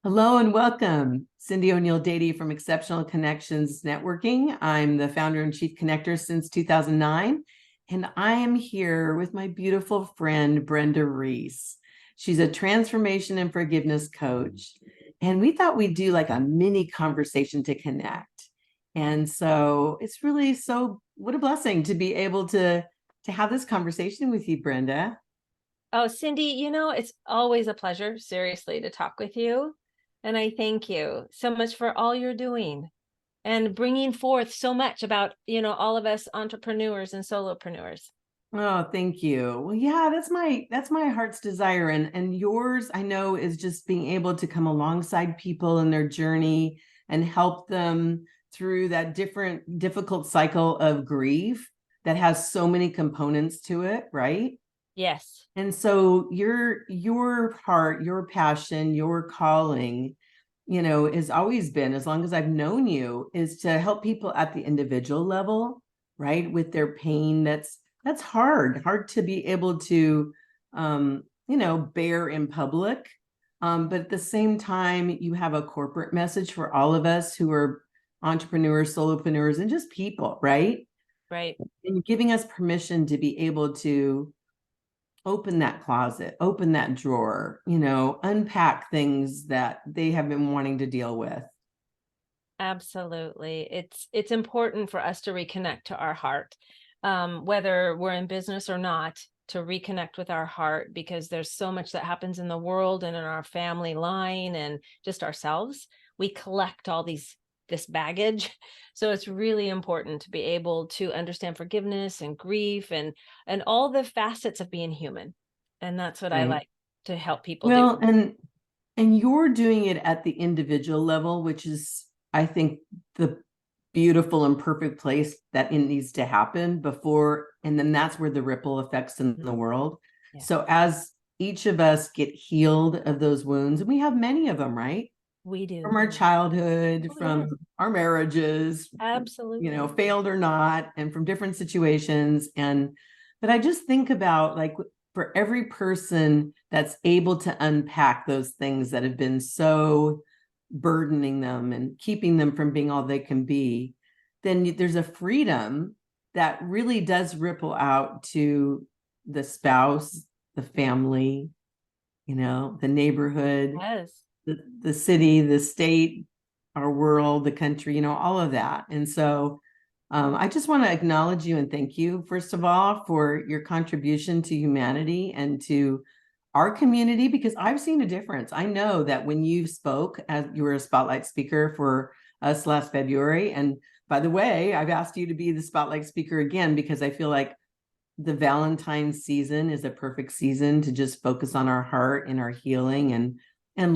Hello and welcome. Cyndi ONeill-Dady from Exceptional Connections Networking. I'm the founder and chief connector since 2009, and I am here with my beautiful friend, Brenda Reiss. She's a transformation and forgiveness coach, and we thought we'd do like a mini conversation to connect. And so it's really what a blessing to be able to have this conversation with you, Brenda. Oh, Cyndi, it's always a pleasure, seriously, to talk with you. And I thank you so much for all you're doing and bringing forth so much about, all of us entrepreneurs and solopreneurs. Oh, thank you. Well, yeah, that's my heart's desire, and yours, I know, is just being able to come alongside people in their journey and help them through that difficult cycle of grief that has so many components to it, right? Yes. And so your heart, your passion, your calling, has always been, as long as I've known you, is to help people at the individual level, right? With their pain. That's hard to be able to bear in public. But at the same time, you have a corporate message for all of us who are entrepreneurs, solopreneurs, and just people, right? Right. And giving us permission to be able to open that closet, open that drawer, unpack things that they have been wanting to deal with. Absolutely. It's important for us to reconnect to our heart, whether we're in business or not, to reconnect with our heart, because there's so much that happens in the world and in our family line and just ourselves. We collect this baggage. So it's really important to be able to understand forgiveness and grief and all the facets of being human. And that's what I Right. like to help people do. Well, and you're doing it at the individual level, which is, I think, the beautiful and perfect place that it needs to happen before, and then that's where the ripple effects in the world. Yeah, So as each of us get healed of those wounds, and we have many of them, right? we From do. our childhood, Oh, from yes, our marriages, absolutely. failed or not, and from different situations. But I just think about, like, for every person that's able to unpack those things that have been so burdening them and keeping them from being all they can be, then there's a freedom that really does ripple out to the spouse, the family, the neighborhood, Yes. the city, the state, our world, the country, all of that. And so I just want to acknowledge you and thank you, first of all, for your contribution to humanity and to our community, because I've seen a difference. I know that when you spoke, as you were a spotlight speaker for us last February, and by the way, I've asked you to be the spotlight speaker again because I feel like the Valentine's season is a perfect season to just focus on our heart and our healing and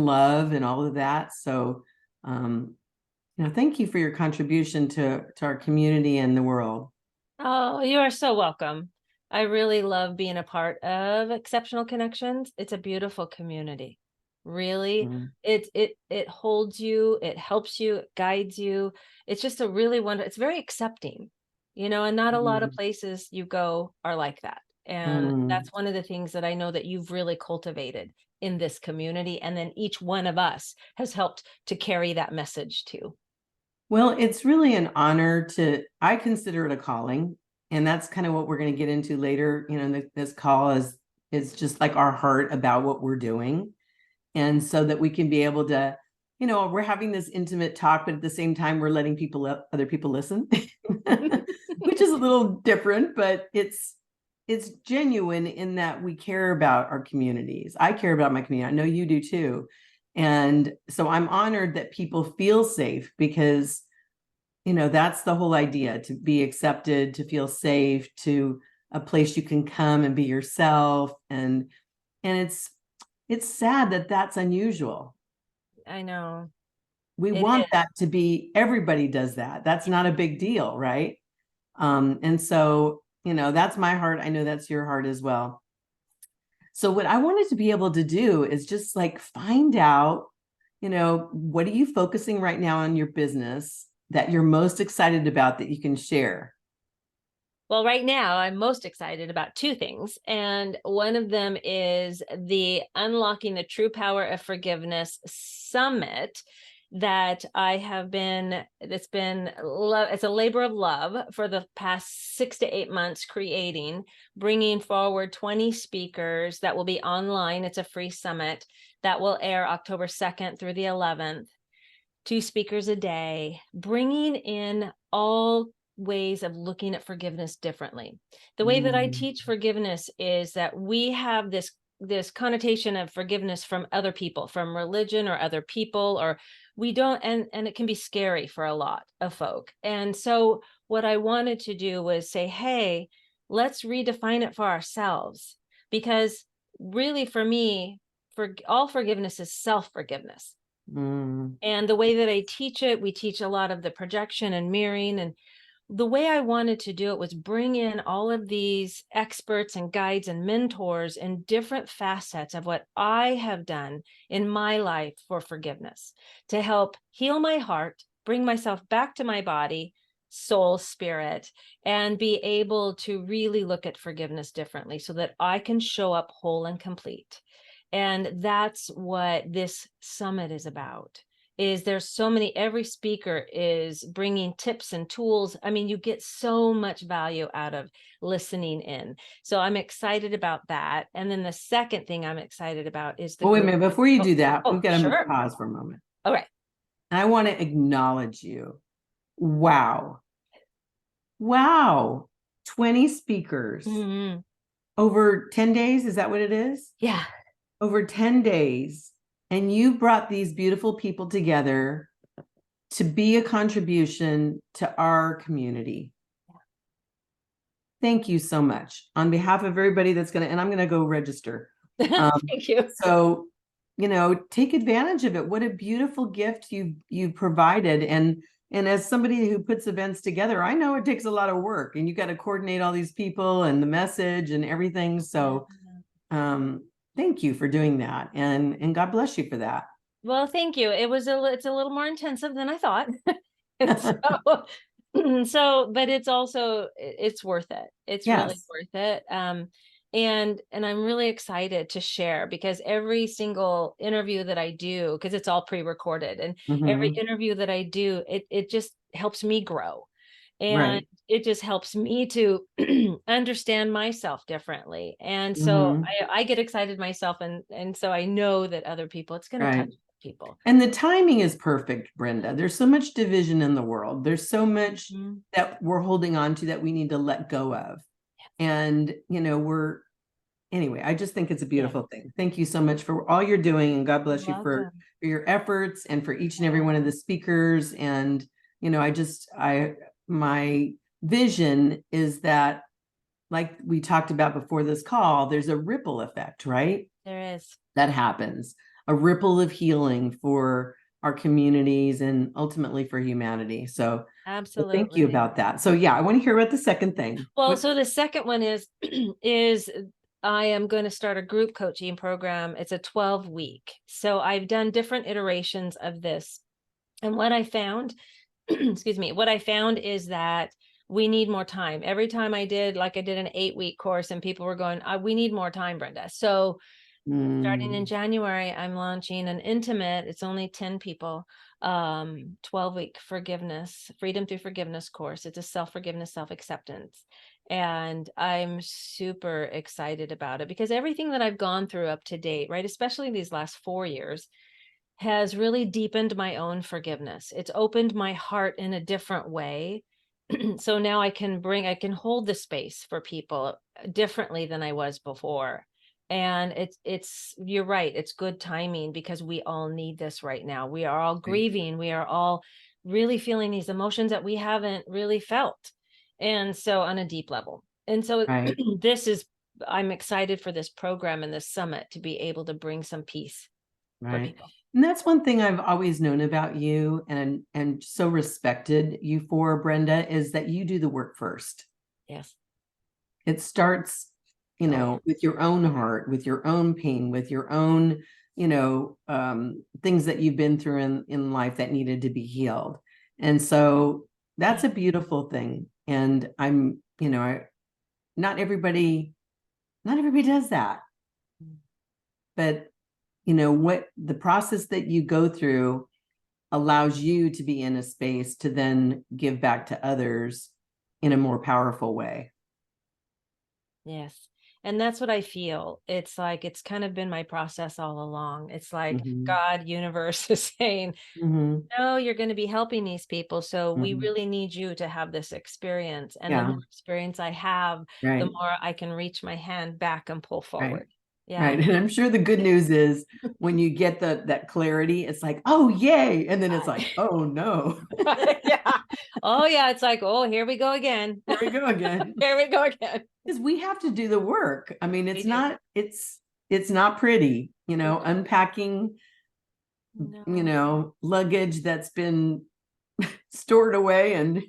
love and all of that. So thank you for your contribution to our community and the world. Oh, you are so welcome. I really love being a part of Exceptional Connections. It's a beautiful community. Really. Mm. It holds you, it helps you, it guides you. It's just a really wonderful, it's very accepting, and not a lot of Mm. places you go are like that. And Mm. that's one of the things that I know that you've really cultivated in this community. And then each one of us has helped to carry that message too. Well, it's really an honor I consider it a calling. And that's kind of what we're going to get into later. This call is just like our heart about what we're doing. And so that we can be able to, we're having this intimate talk, but at the same time, we're letting other people listen, which is a little different, but it's genuine in that we care about our communities. I care about my community. I know you do too. And so I'm honored that people feel safe because, that's the whole idea, to be accepted, to feel safe, to a place you can come and be yourself. And it's sad that that's unusual. I know We it want is. that to be, everybody does that. That's not a big deal, right? And so, that's my heart. I know that's your heart as well. So what I wanted to be able to do is just like find out, what are you focusing right now on your business that you're most excited about that you can share? Well, right now I'm most excited about two things. And one of them is the Unlocking the True Power of Forgiveness Summit that I have been, it's been, it's a labor of love for the past 6 to 8 months creating, bringing forward 20 speakers that will be online. It's a free summit that will air October 2nd through the 11th. 2 speakers a day, bringing in all ways of looking at forgiveness differently. The way that I teach forgiveness is that we have this connotation of forgiveness from other people, from religion or other people, or we don't, and it can be scary for a lot of folk. And so what I wanted to do was say, hey, let's redefine it for ourselves, because really for me, for all forgiveness is self-forgiveness. Mm. And the way that I teach it, we teach a lot of the projection and mirroring. And the way I wanted to do it was bring in all of these experts and guides and mentors in different facets of what I have done in my life for forgiveness to help heal my heart, bring myself back to my body, soul, spirit, and be able to really look at forgiveness differently so that I can show up whole and complete. And that's what this summit is about. Is there's so many, every speaker is bringing tips and tools. I mean, you get so much value out of listening in. So I'm excited about that. And then the second thing I'm excited about is the Well, wait a group. minute. Before you Oh, do that, we've oh, got to sure. pause for a moment. All right. I want to acknowledge you. Wow. Wow. 20 speakers Mhm. over 10 days. Is that what it is? Yeah. Over 10 days. And you brought these beautiful people together to be a contribution to our community. Thank you so much on behalf of everybody that's going to, and I'm going to go register. Thank you. So, take advantage of it. What a beautiful gift you provided. And as somebody who puts events together, I know it takes a lot of work, and you got to coordinate all these people and the message and everything. So, thank you for doing that, and God bless you for that. Well, thank you. It's a little more intensive than I thought. And so, but it's also, it's worth it. It's really Yes. worth it. And I'm really excited to share, because every single interview that I do, because it's all pre-recorded, and every Mhm. interview that I do, it just helps me grow. And Right. it just helps me to understand myself differently. And so Mhm. I get excited myself, and so I know that other people, it's going to Right. touch people. And the timing is perfect, Brenda. There's so much division in the world. There's so much Mhm. that we're holding on to that we need to let go of. And, anyway, I just think it's a Yeah. beautiful thing. Thank you so much for all you're doing. And God You're bless you welcome. for your efforts and for each and every one of the speakers. And, my vision is that, like we talked about before this call, there's a ripple effect, right? There is. That happens, a ripple of healing for our communities and ultimately for humanity. So thank you Absolutely. about that. So yeah, I want to hear about the second thing. Well, so the second one is is I am going to start a group coaching program. It's a 12-week. So I've done different iterations of this. And what I found, excuse me, what I found is that we need more time. Every time I did, like I did an 8-week course, and people were going, we need more time, Brenda. So starting in January, I'm launching an intimate, it's only 10 people, 12-week forgiveness, freedom through forgiveness course. It's a self-forgiveness, self-acceptance. And I'm super excited about it, because everything that I've gone through up to date, right, especially these last 4 years, has really deepened my own forgiveness. It's opened my heart in a different way. So now I can hold the space for people differently than I was before. And you're right, it's good timing, because we all need this right now. We are all grieving. We are all really feeling these emotions that we haven't really felt. And so on a deep level. And so Right. I'm excited for this program and this summit to be able to bring some peace for Right. people. And that's one thing I've always known about you and so respected you for, Brenda, is that you do the work first. Yes. It starts, Oh, yeah. with your own heart, with your own pain, with your own, things that you've been through in life that needed to be healed. And so that's Yeah. a beautiful thing. And I'm you know, not everybody, not everybody does that. But, what the process that you go through allows you to be in a space to then give back to others in a more powerful way. Yes. And that's what I feel. It's like, it's kind of been my process all along. It's like Mhm. God, universe is saying, Mhm. no, you're going to be helping these people. So we Mhm. really need you to have this experience. And the Yeah. more experience I have, the Right. more I can reach my hand back and pull Right. forward. Yeah. Right. And I'm sure the good news is when you get that clarity, it's like, oh yay. And then it's like, oh no. Yeah. Oh, yeah. It's like, oh, here we go again. Here we go again. Here we go again. Because we have to do the work. I mean, We do. it's not pretty, No, unpacking, no. luggage that's been stored away and,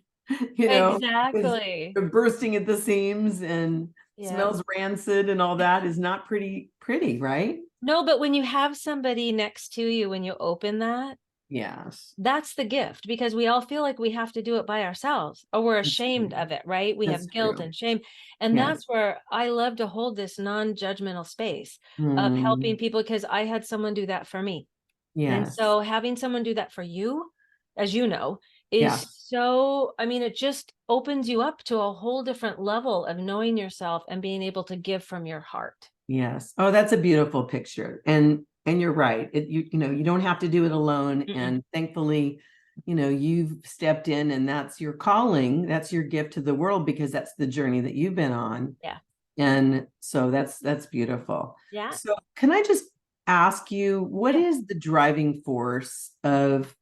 is Exactly. bursting at the seams and Yeah. smells rancid and all that is not pretty, right? No, but when you have somebody next to you, when you open that, Yes. that's the gift, because we all feel like we have to do it by ourselves, or we're That's ashamed true. of it, right? We That's have guilt true. and shame. And Yes. that's where I love to hold this non-judgmental space of helping Mm, people, because I had someone do that for me. And yes. so having someone do that for you, as you know, is Yes. so, I mean, it just opens you up to a whole different level of knowing yourself and being able to give from your heart. Yes. Oh, that's a beautiful picture. And you're right. You don't have to do it alone. Mm-mm. And thankfully, you've stepped in and that's your calling. That's your gift to the world because that's the journey that you've been on. Yeah. And so that's beautiful. Yeah. So can I just ask you, what Yeah. is the driving force of,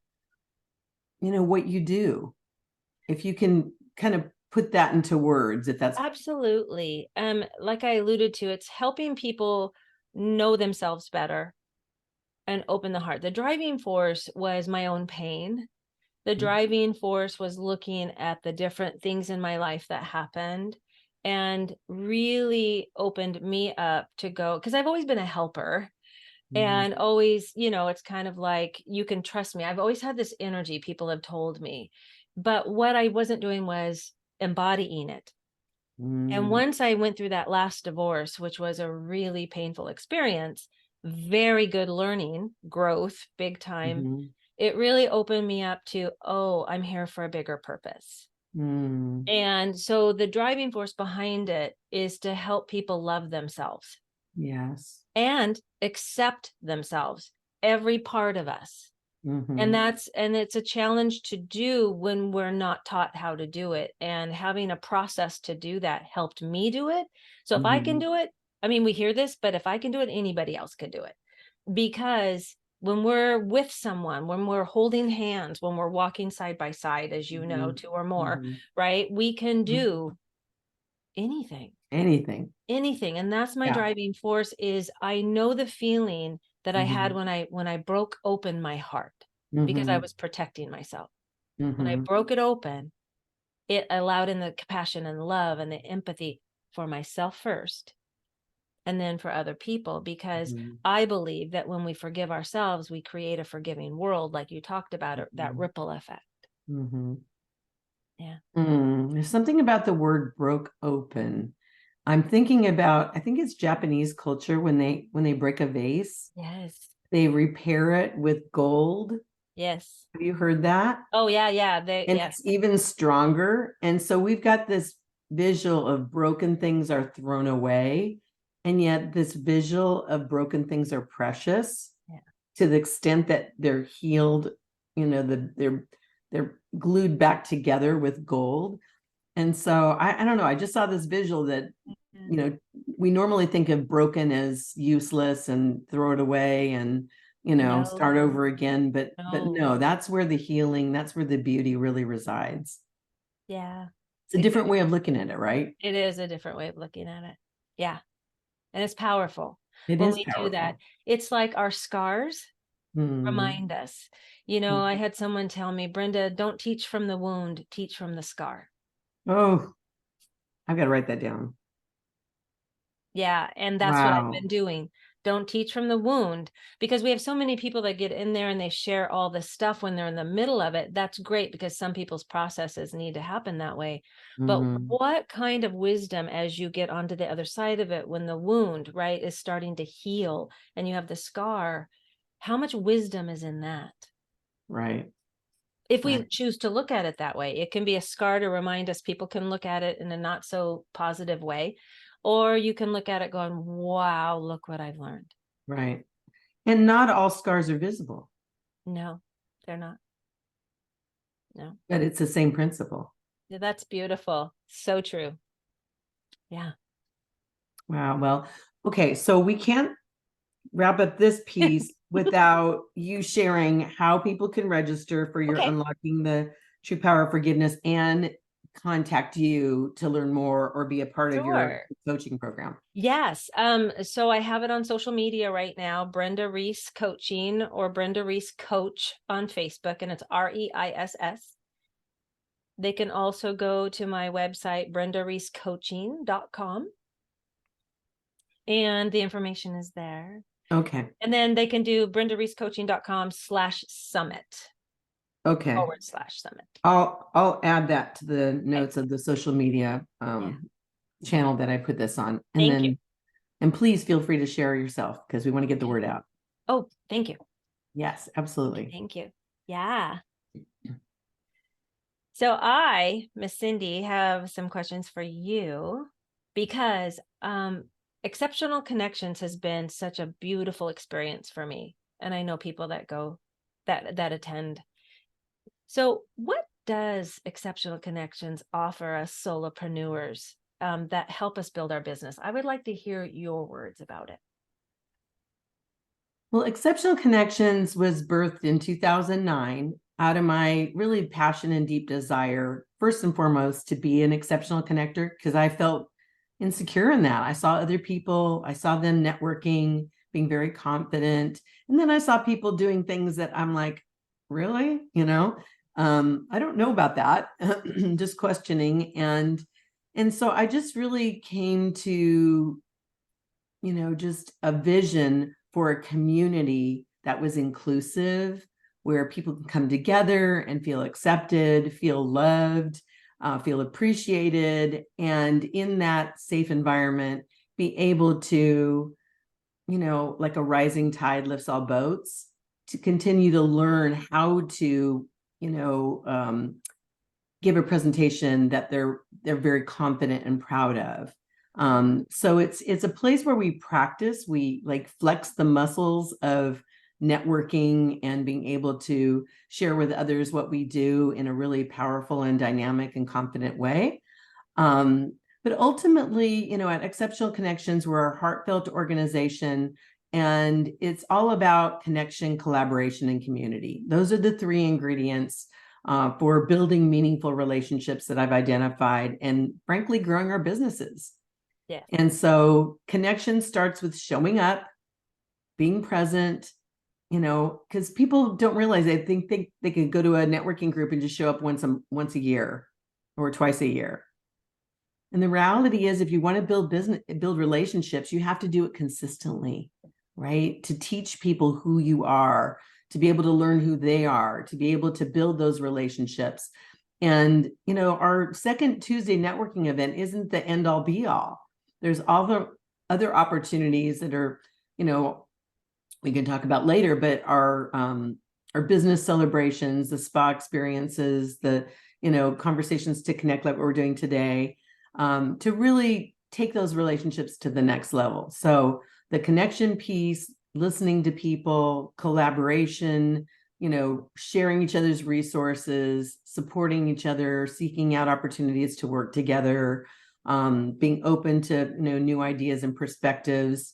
what you do? If you can kind of put that into words, if that's Absolutely. Like I alluded to, it's helping people know themselves better and open the heart. The driving force was my own pain. The driving force was looking at the different things in my life that happened and really opened me up to go, because I've always been a helper Mhm. and always, it's kind of like, you can trust me. I've always had this energy, people have told me. But what I wasn't doing was embodying it. And Mm, once I went through that last divorce, which was a really painful experience, very good learning, growth, big time, mhm, it really opened me up to, oh, I'm here for a bigger purpose. mm, And so the driving force behind it is to help people love themselves yes. and accept themselves, every part of us. Mhm, And it's a challenge to do when we're not taught how to do it, and having a process to do that helped me do it. So if I can mhm, do it, I mean, we hear this, but if I can do it, anybody else can do it. Because when we're with someone, when we're holding hands, when we're walking side by side, as you know, mhm, two or more, mhm, right, we can mhm. do anything. Anything. Anything. And that's my Yeah. driving force. Is I know the feeling that I had Mhm, when I broke open my heart, because I mhm, was protecting myself. When I mhm, broke it open, it allowed in the compassion and love and the empathy for myself first, and then for other people, because mhm, I believe that when we forgive ourselves, we create a forgiving world, like you talked about, that mhm, ripple effect. mhm. Yeah. There's something about the word broke open. I'm thinking about, I think it's Japanese culture when they break a vase, Yes. they repair it with gold. Yes. Have you heard that? Oh yeah, yeah. And Yes. it's even stronger. And so we've got this visual of broken things are thrown away. And yet this visual of broken things are precious Yeah. to the extent that they're healed, they're glued back together with gold. And so I don't know, I just saw this visual that, you know, we normally think of broken as useless and throw it away and, start No, over again. But no. no, that's where the healing, that's where the beauty really resides. Yeah. It's a different way of looking at it, right? It is a different way of looking at it. Yeah. And it's powerful It when is we do that. powerful. It's like our scars Hmm. remind us. I had someone tell me, Brenda, don't teach from the wound, teach from the scar. Oh, I've got to write that down. Yeah. And that's what I've been Wow. doing. Don't teach from the wound, because we have so many people that get in there and they share all this stuff when they're in the middle of it. That's great, because some people's processes need to happen that way. But Mhm. what kind of wisdom, as you get onto the other side of it, when the wound, right, is starting to heal and you have the scar, how much wisdom is in that? Right. If we Right. choose to look at it that way, it can be a scar to remind us. People can look at it in a not so positive way, or you can look at it going, wow, look what I've learned. Right. And not all scars are visible, No, they're not. No. but it's the same principle. Yeah, that's beautiful. So true. Yeah. Wow. Well, okay. So we can't wrap up this piece without you sharing how people can register for your Okay. Unlocking the True Power of Forgiveness and contact you to learn more or be a part of your Sure. coaching program. Yes. So I have it on social media right now, Brenda Reiss Coaching or Brenda Reiss Coach on Facebook, and it's REISS. They can also go to my website, brendareisscoaching.com, and the information is there. Okay. And then they can do brendareisscoaching.com/summit Okay. /summit. I'll add that to the Okay. notes of the social media Yeah. channel that I put this on. And Thank you. then and please feel free to share yourself because we want to get the word out. Oh, thank you. Yes, absolutely. Thank you. Yeah. So I, Miss Cyndi, have some questions for you, because exceptional connections has been such a beautiful experience for me. And I know people that go that attend. So what does exceptional connections offer us solopreneurs that help us build our business? I would like to hear your words about it. Well, Exceptional Connections was birthed in 2009 out of my really passion and deep desire, first and foremost, to be an exceptional connector because I felt insecure in that. I saw other people, I saw them networking, being very confident. And then I saw people doing things that I'm like, really? I don't know about that. Just questioning. And so I just really came to just a vision for a community that was inclusive, where people can come together and feel accepted, feel loved, feel appreciated, and in that safe environment, be able to, like a rising tide lifts all boats, to continue to learn how to, give a presentation that they're very confident and proud of. So it's a place where we practice, we like flex the muscles of networking and being able to share with others what we do in a really powerful and dynamic and confident way. But ultimately, at Exceptional Connections, we're a heartfelt organization, and it's all about connection, collaboration, and community. Those are the three ingredients for building meaningful relationships that I've identified, and frankly, growing our businesses. Yeah. And so connection starts with showing up, being present, because people don't realize, they think they could go to a networking group and just show up once a year or twice a year. And the reality is, if you want to build relationships, you have to do it consistently, right? To teach people who you are, to be able to learn who they are, to be able to build those relationships. And, our second Tuesday networking event isn't the end all be all. There's all the other opportunities that are, we can talk about later, but our business celebrations, the spa experiences, the, conversations to connect like what we're doing today, to really take those relationships to the next level. So the connection piece, listening to people, collaboration, sharing each other's resources, supporting each other, seeking out opportunities to work together, being open to new ideas and perspectives.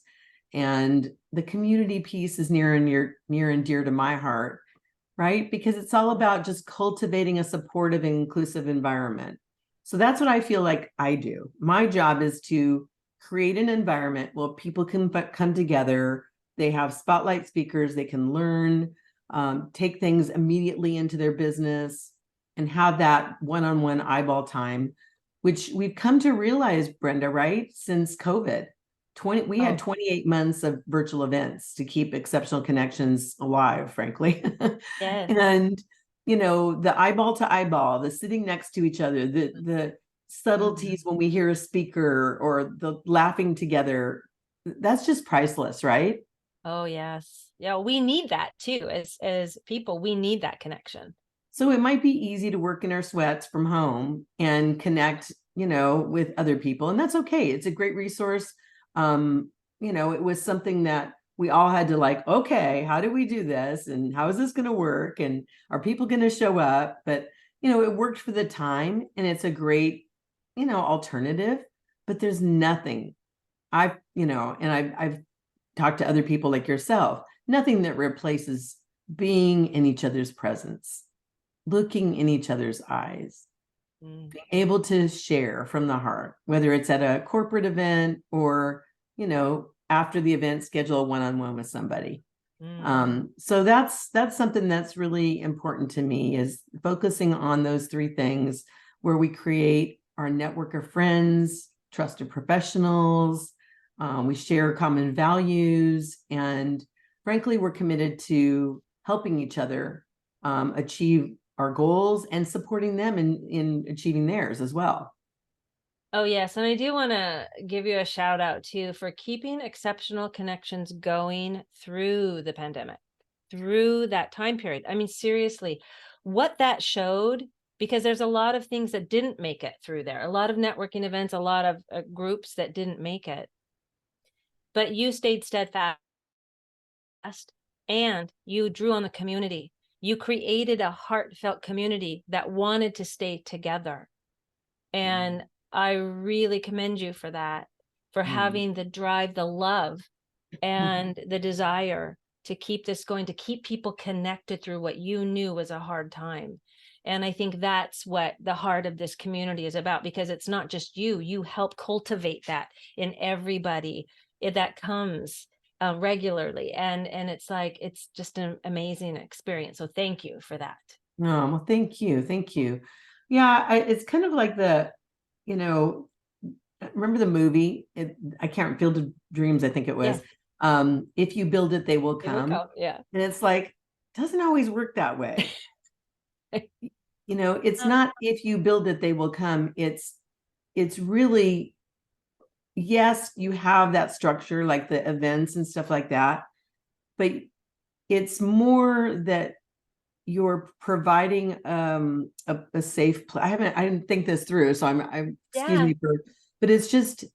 And the community piece is near and dear to my heart, right? Because it's all about just cultivating a supportive and inclusive environment. So that's what I feel like I do. My job is to create an environment where people can come together. They have spotlight speakers, they can learn, take things immediately into their business, and have that one-on-one eyeball time, which we've come to realize, Brenda, right? Since COVID, We had 28 months of virtual events to keep exceptional connections alive, frankly. Yes. And, the eyeball to eyeball, the sitting next to each other, the subtleties when we hear a speaker or the laughing together, that's just priceless, right? Oh, yes. Yeah, we need that too. As people, we need that connection. So it might be easy to work in our sweats from home and connect, with other people. And that's okay. It's a great resource. It was something that we all had to like, okay, how do we do this? And how is this going to work? And are people going to show up? But, it worked for the time and it's a great, alternative, but there's nothing I've talked to other people like yourself, nothing that replaces being in each other's presence, looking in each other's eyes, being able to share from the heart, whether it's at a corporate event or, after the event, schedule a one-on-one with somebody. So that's something that's really important to me, is focusing on those three things where we create our network of friends, trusted professionals, we share common values, and frankly, we're committed to helping each other achieve our goals and supporting them in achieving theirs as well. Oh, yes. And I do want to give you a shout out too for keeping exceptional connections going through the pandemic, through that time period. I mean, seriously, what that showed, because there's a lot of things that didn't make it through there, a lot of networking events, a lot of groups that didn't make it. But you stayed steadfast and you drew on the community. You created a heartfelt community that wanted to stay together. And I really commend you for that, for having the drive, the love, and the desire to keep this going, to keep people connected through what you knew was a hard time. And I think that's what the heart of this community is about, because it's not just you help cultivate that in everybody that comes regularly. And it's like, it's just an amazing experience. So thank you for that. Oh, well, thank you. Thank you. Yeah, it's kind of like remember the movie? I can't, Field of Dreams, I think it was. Yes. If you build it, they will It will come. come. Yeah. And it's like, doesn't always work that way. It's not if you build it, they will come. It's really, yes, you have that structure, like the events and stuff like that, but it's more that you're providing a safe place. I didn't think this through, so I'm excuse Yeah. me but it's just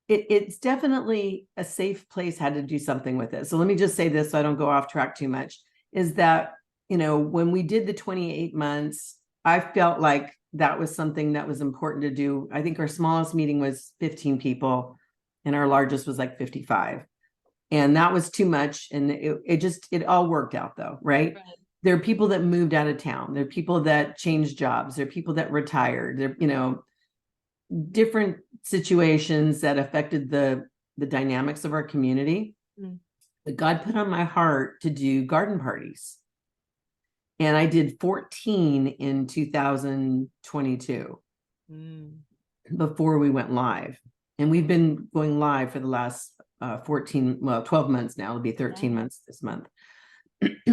it's definitely a safe place. Had to do something with it. So let me just say this so I don't go off track too much, is that when we did the 28 months, I felt like that was something that was important to do. I think our smallest meeting was 15 people and our largest was like 55. And that was too much. And it all worked out though, right? There are people that moved out of town. There are people that changed jobs. There are people that retired. There, different situations that affected the dynamics of our community. But God put on my heart to do garden parties. And I did 14 in 2022 before we went live. And we've been going live for the last 12 months now. It'll be 13 months this month.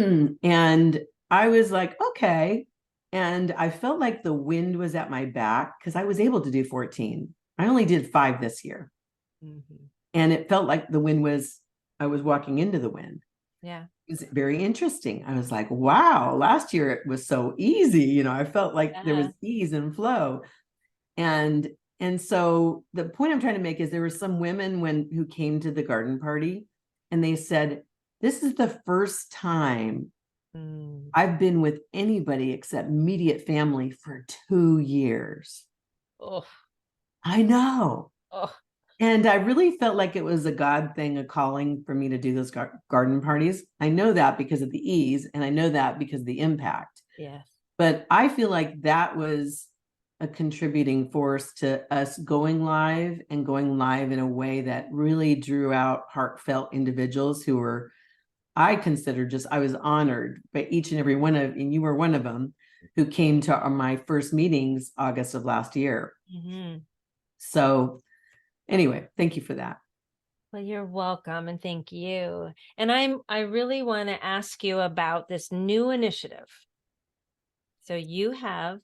And I was like, okay. And I felt like the wind was at my back because I was able to do 14. I only did 5 this year. And it felt like I was walking into the wind. Yeah. It was very interesting. I was like, wow, last year it was so easy. I felt like there was ease and flow. And so the point I'm trying to make is there were some women who came to the garden party and they said, this is the first time I've been with anybody except immediate family for 2 years. Oh, I know. oh, And I really felt like it was a God thing, a calling for me to do those garden parties. I know that because of the ease, and I know that because of the impact. yes. But I feel like that was a contributing force to us going live and going live in a way that really drew out heartfelt individuals who were, I was honored by each and every one of, and you were one of them, who came to my first meetings August of last year. So anyway, thank you for that. Well, you're welcome, and thank you. And I really want to ask you about this new initiative. So you have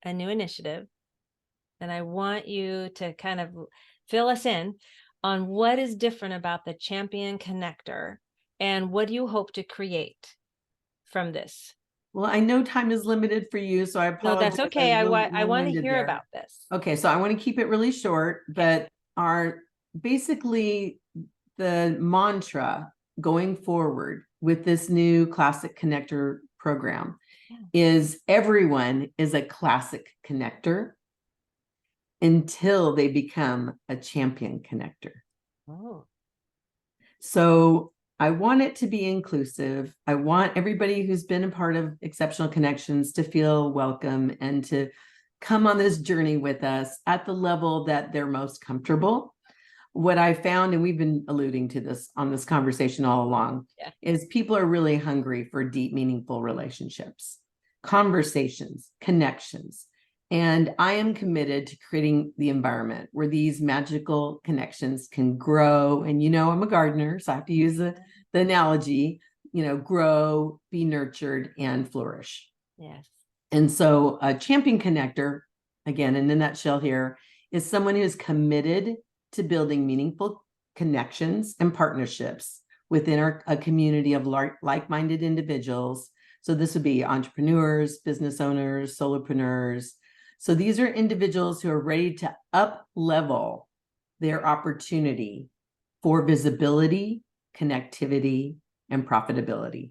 a new initiative, and I want you to kind of fill us in on what is different about the Champion Connector and what do you hope to create from this? Well, I know time is limited for you, so I No, apologize. that's I okay. was a I little want to long-winded hear there. about this. Okay, so I want to keep it really short, but our basically the mantra going forward with this new Classic Connector program is everyone is a classic connector until they become a champion connector. Oh. So I want it to be inclusive. I want everybody who's been a part of Exceptional Connections to feel welcome and to come on this journey with us at the level that they're most comfortable. What I found, and we've been alluding to this on this conversation all along, is people are really hungry for deep, meaningful relationships, conversations, connections. And I am committed to creating the environment where these magical connections can grow. And, I'm a gardener, so I have to use the analogy, grow, be nurtured, and flourish. Yes. And so a champion connector, again, in a nutshell here, is someone who's committed to building meaningful connections and partnerships within a community of like-minded individuals. So this would be entrepreneurs, business owners, solopreneurs. So these are individuals who are ready to up-level their opportunity for visibility, connectivity, and profitability.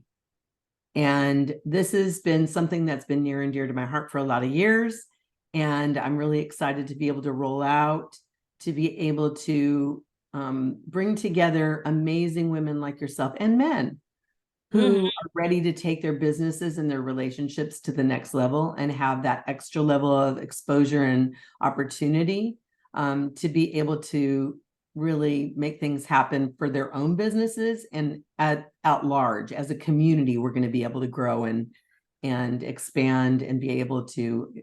And this has been something that's been near and dear to my heart for a lot of years. And I'm really excited to be able to roll out, to be able to bring together amazing women like yourself and men who are ready to take their businesses and their relationships to the next level and have that extra level of exposure and opportunity to be able to really make things happen for their own businesses and at large as a community. We're going to be able to grow and expand and be able to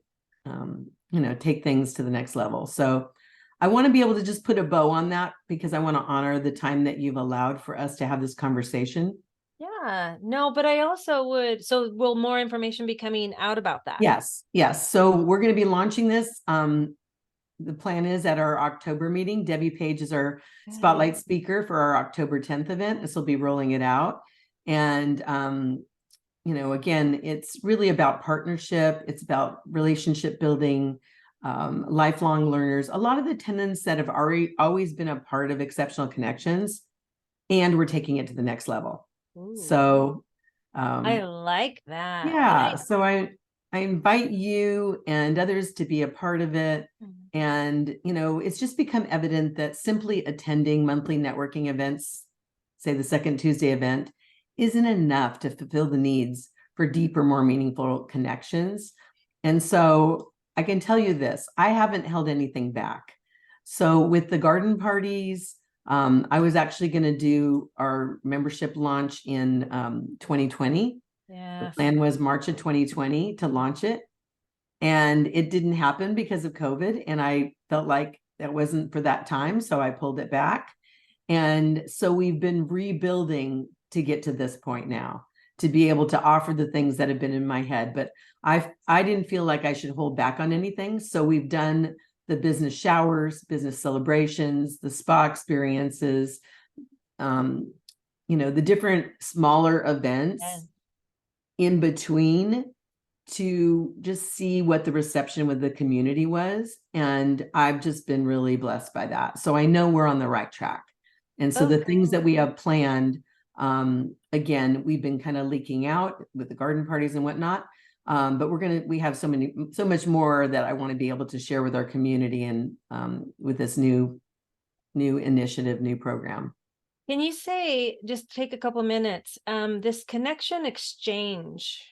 take things to the next level. So I want to be able to just put a bow on that because I want to honor the time that you've allowed for us to have this conversation. Yeah, no, but I also would, so will more information be coming out about that? Yes. So we're going to be launching this. The plan is at our October meeting, Debbie Page is our spotlight speaker for our October 10th event. This will be rolling it out. And, again, it's really about partnership. It's about relationship building, lifelong learners, a lot of the tenets that have always been a part of Exceptional Connections, and we're taking it to the next level. Ooh. So I like that. Yeah. So I invite you and others to be a part of it. And, it's just become evident that simply attending monthly networking events, say the second Tuesday event, isn't enough to fulfill the needs for deeper, more meaningful connections. And so I can tell you this, I haven't held anything back. So with the garden parties, I was actually going to do our membership launch in 2020. The plan was March of 2020 to launch it. And it didn't happen because of COVID. And I felt like that wasn't for that time. So I pulled it back. And so we've been rebuilding to get to this point now, to be able to offer the things that have been in my head. But I didn't feel like I should hold back on anything. So we've done the business showers, business celebrations, the spa experiences, the different smaller events in between to just see what the reception with the community was. And I've just been really blessed by that. So I know we're on the right track. And so the things that we have planned, again, we've been kind of leaking out with the garden parties and whatnot. But we have so much more that I want to be able to share with our community and with this new initiative, new program. Can you say, just take a couple minutes, this connection exchange,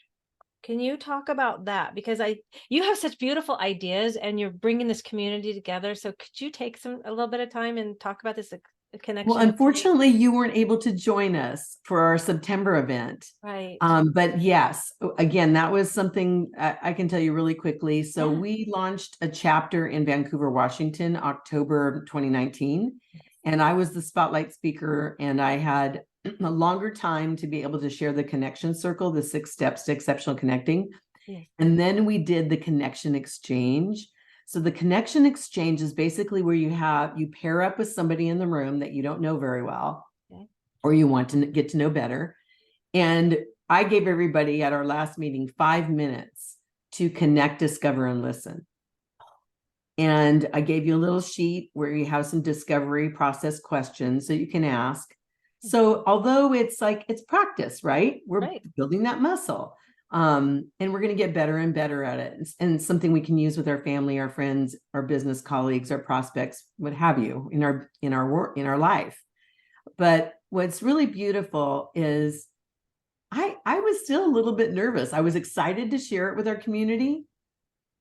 can you talk about that? Because you have such beautiful ideas and you're bringing this community together. So could you take a little bit of time and talk about this connection. Well, unfortunately, you weren't able to join us for our September event. Right. But yes, again, that was something I can tell you really quickly. So Yeah. we launched a chapter in Vancouver, Washington, October 2019. And I was the spotlight speaker, and I had a longer time to be able to share the connection circle, the 6 steps to exceptional connecting. Yes. And then we did the connection exchange. So the connection exchange is basically where you pair up with somebody in the room that you don't know very well, Okay. or you want to get to know better. And I gave everybody at our last meeting 5 minutes to connect, discover, and listen. And I gave you a little sheet where you have some discovery process questions that you can ask. So although it's practice, right? We're building that muscle. And we're going to get better and better at it. And something we can use with our family, our friends, our business colleagues, our prospects, what have you, in our work, in our life. But what's really beautiful is I was still a little bit nervous. I was excited to share it with our community.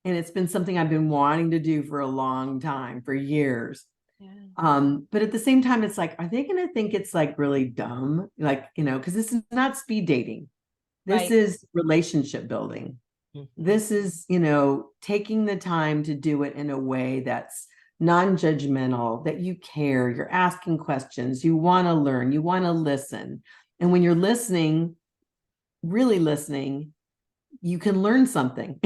And it's been something I've been wanting to do for a long time, for years. Yeah. But at the same time, it's like, are they going to think it's like really dumb? Like, because this is not speed dating. This is relationship building. Mm-hmm. This is, taking the time to do it in a way that's non-judgmental, that you care, you're asking questions, you want to learn, you want to listen. And when you're listening, really listening, you can learn something.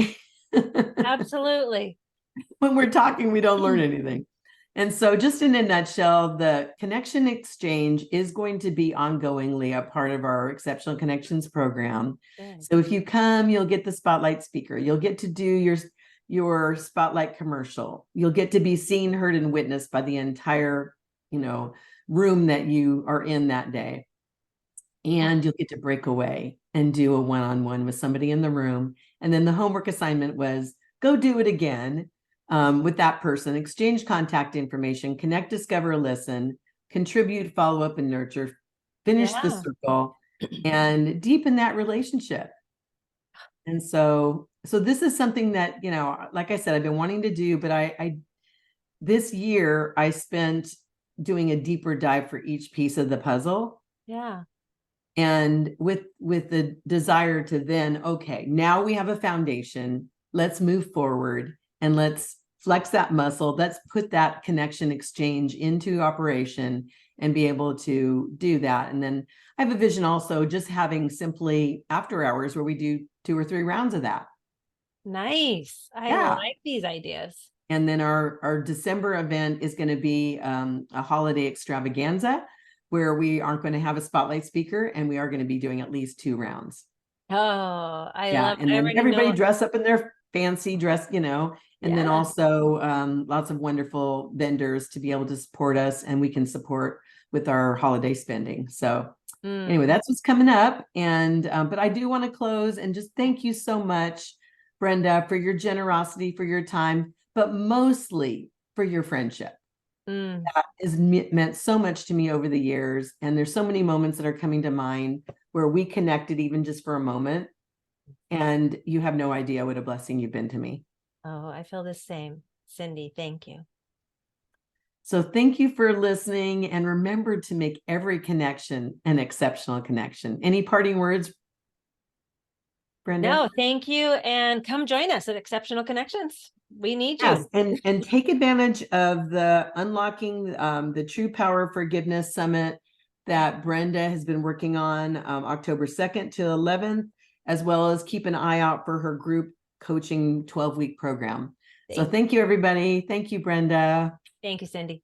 Absolutely. When we're talking, we don't learn anything. And so just in a nutshell, the connection exchange is going to be ongoingly a part of our Exceptional Connections program. Good. So if you come, you'll get the spotlight speaker. You'll get to do your spotlight commercial. You'll get to be seen, heard, and witnessed by the entire, room that you are in that day. And you'll get to break away and do a one-on-one with somebody in the room. And then the homework assignment was go do it again with that person, exchange contact information, connect, discover, listen, contribute, follow up, and nurture, finish the circle, and deepen that relationship. And so this is something that, like I said, I've been wanting to do, but I this year I spent doing a deeper dive for each piece of the puzzle. Yeah. And with the desire to then, okay, now we have a foundation, let's move forward and let's flex that muscle. Let's put that connection exchange into operation and be able to do that. And then I have a vision also just having simply after hours where we do 2 or 3 rounds of that. Nice. I like these ideas. And then our December event is going to be a holiday extravaganza, where we aren't going to have a spotlight speaker and we are going to be doing at least 2 rounds. Oh, I love it. And then everybody dress up in their fancy dress, and then also lots of wonderful vendors to be able to support us, and we can support with our holiday spending. So anyway, that's what's coming up. And but I do want to close and just thank you so much, Brenda, for your generosity, for your time, but mostly for your friendship. That has meant so much to me over the years. And there's so many moments that are coming to mind where we connected even just for a moment. And you have no idea what a blessing you've been to me. Oh, I feel the same. Cyndi, thank you. So thank you for listening, and remember to make every connection an exceptional connection. Any parting words, Brenda? No, thank you. And come join us at Exceptional Connections. We need you. Yes, and take advantage of the Unlocking the True Power Forgiveness Summit that Brenda has been working on October 2nd to 11th, as well as keep an eye out for her group coaching 12-week program. So thank you, everybody. Thank you, Brenda. Thank you, Cyndi.